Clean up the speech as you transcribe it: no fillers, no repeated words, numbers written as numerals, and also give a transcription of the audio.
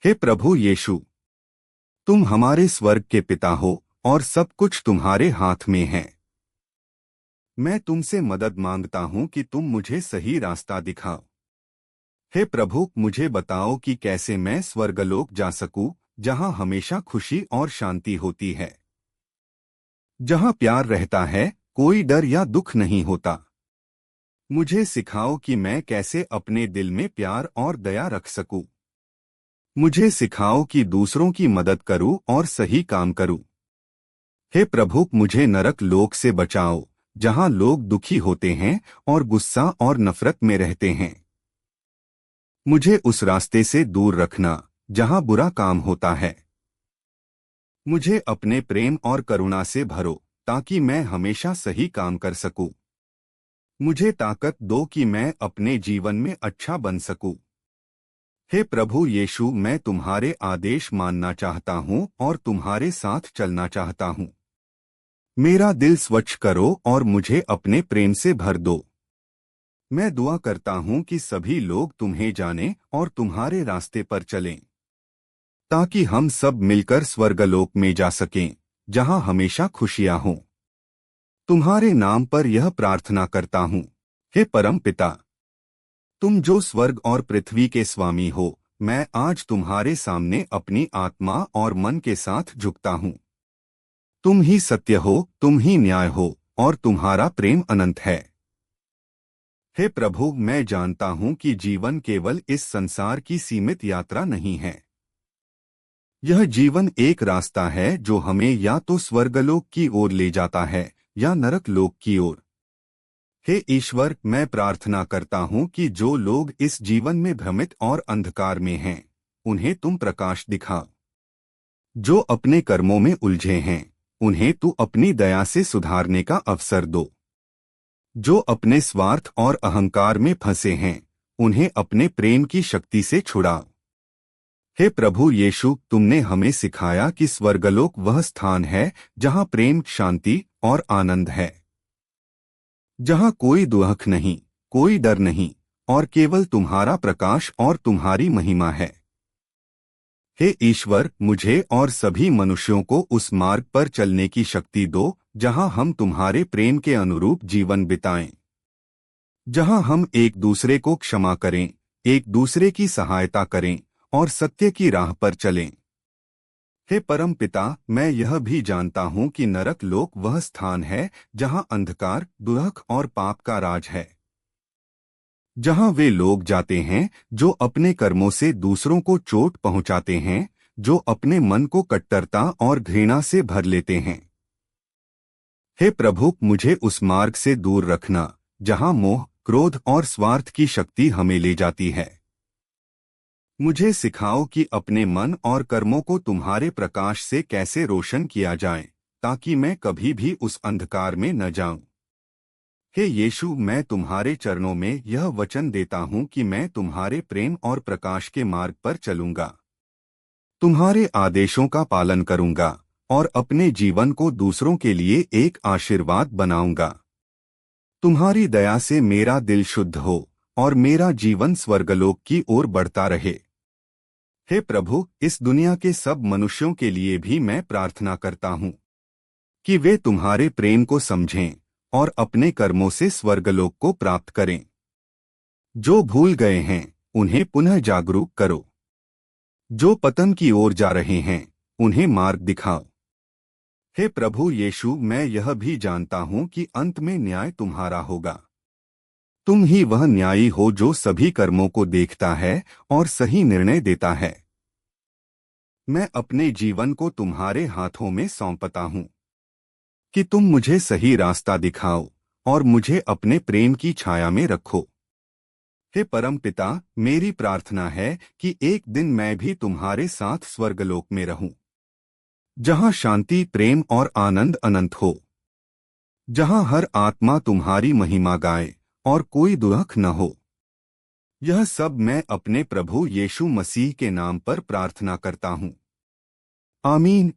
हे प्रभु यीशु, तुम हमारे स्वर्ग के पिता हो और सब कुछ तुम्हारे हाथ में है। मैं तुमसे मदद मांगता हूं कि तुम मुझे सही रास्ता दिखाओ। हे प्रभु, मुझे बताओ कि कैसे मैं स्वर्गलोक जा सकूं, जहां हमेशा खुशी और शांति होती है, जहां प्यार रहता है, कोई डर या दुख नहीं होता। मुझे सिखाओ कि मैं कैसे अपने दिल में प्यार और दया रख सकूं। मुझे सिखाओ कि दूसरों की मदद करूं और सही काम करूं। हे प्रभु, मुझे नरक लोक से बचाओ, जहां लोग दुखी होते हैं और गुस्सा और नफरत में रहते हैं। मुझे उस रास्ते से दूर रखना जहां बुरा काम होता है। मुझे अपने प्रेम और करुणा से भरो, ताकि मैं हमेशा सही काम कर सकूं। मुझे ताकत दो कि मैं अपने जीवन में अच्छा बन सकूं। हे प्रभु यीशु, मैं तुम्हारे आदेश मानना चाहता हूं और तुम्हारे साथ चलना चाहता हूं। मेरा दिल स्वच्छ करो और मुझे अपने प्रेम से भर दो। मैं दुआ करता हूं कि सभी लोग तुम्हें जानें और तुम्हारे रास्ते पर चलें, ताकि हम सब मिलकर स्वर्गलोक में जा सकें, जहां हमेशा खुशियां हों। तुम्हारे नाम पर यह प्रार्थना करता हूं। हे परम पिता, तुम जो स्वर्ग और पृथ्वी के स्वामी हो, मैं आज तुम्हारे सामने अपनी आत्मा और मन के साथ झुकता हूं। तुम ही सत्य हो, तुम ही न्याय हो, और तुम्हारा प्रेम अनंत है। हे प्रभु, मैं जानता हूं कि जीवन केवल इस संसार की सीमित यात्रा नहीं है। यह जीवन एक रास्ता है जो हमें या तो स्वर्गलोक की ओर ले जाता है या नरक लोक की ओर। हे ईश्वर, मैं प्रार्थना करता हूं कि जो लोग इस जीवन में भ्रमित और अंधकार में हैं, उन्हें तुम प्रकाश दिखा। जो अपने कर्मों में उलझे हैं, उन्हें तू अपनी दया से सुधारने का अवसर दो। जो अपने स्वार्थ और अहंकार में फंसे हैं, उन्हें अपने प्रेम की शक्ति से छुड़ाओ। हे प्रभु यीशु, तुमने हमें सिखाया कि स्वर्गलोक वह स्थान है जहां प्रेम, शांति और आनंद है, जहां कोई दुख नहीं, कोई डर नहीं, और केवल तुम्हारा प्रकाश और तुम्हारी महिमा है। हे ईश्वर, मुझे और सभी मनुष्यों को उस मार्ग पर चलने की शक्ति दो जहां हम तुम्हारे प्रेम के अनुरूप जीवन बिताएं, जहां हम एक दूसरे को क्षमा करें, एक दूसरे की सहायता करें और सत्य की राह पर चलें। हे परम पिता, मैं यह भी जानता हूं कि नरक लोक वह स्थान है जहां अंधकार, दुख और पाप का राज है, जहां वे लोग जाते हैं जो अपने कर्मों से दूसरों को चोट पहुंचाते हैं, जो अपने मन को कट्टरता और घृणा से भर लेते हैं। हे प्रभु, मुझे उस मार्ग से दूर रखना जहां मोह, क्रोध और स्वार्थ की शक्ति हमें ले जाती है। मुझे सिखाओ कि अपने मन और कर्मों को तुम्हारे प्रकाश से कैसे रोशन किया जाए, ताकि मैं कभी भी उस अंधकार में न जाऊं। हे यीशु, मैं तुम्हारे चरणों में यह वचन देता हूं कि मैं तुम्हारे प्रेम और प्रकाश के मार्ग पर चलूंगा, तुम्हारे आदेशों का पालन करूंगा और अपने जीवन को दूसरों के लिए एक आशीर्वाद बनाऊंगा। तुम्हारी दया से मेरा दिल शुद्ध हो और मेरा जीवन स्वर्गलोक की ओर बढ़ता रहे। हे प्रभु, इस दुनिया के सब मनुष्यों के लिए भी मैं प्रार्थना करता हूं कि वे तुम्हारे प्रेम को समझें और अपने कर्मों से स्वर्गलोक को प्राप्त करें। जो भूल गए हैं, उन्हें पुनः जागरूक करो। जो पतन की ओर जा रहे हैं, उन्हें मार्ग दिखाओ। हे प्रभु यीशु, मैं यह भी जानता हूं कि अंत में न्याय तुम्हारा होगा। तुम ही वह न्यायी हो जो सभी कर्मों को देखता है और सही निर्णय देता है। मैं अपने जीवन को तुम्हारे हाथों में सौंपता हूं कि तुम मुझे सही रास्ता दिखाओ और मुझे अपने प्रेम की छाया में रखो। हे परम पिता, मेरी प्रार्थना है कि एक दिन मैं भी तुम्हारे साथ स्वर्गलोक में रहूं, जहां शांति, प्रेम और आनंद अनंत हो, जहां हर आत्मा तुम्हारी महिमा गाए और कोई दुख न हो। यह सब मैं अपने प्रभु यीशु मसीह के नाम पर प्रार्थना करता हूं। आमीन।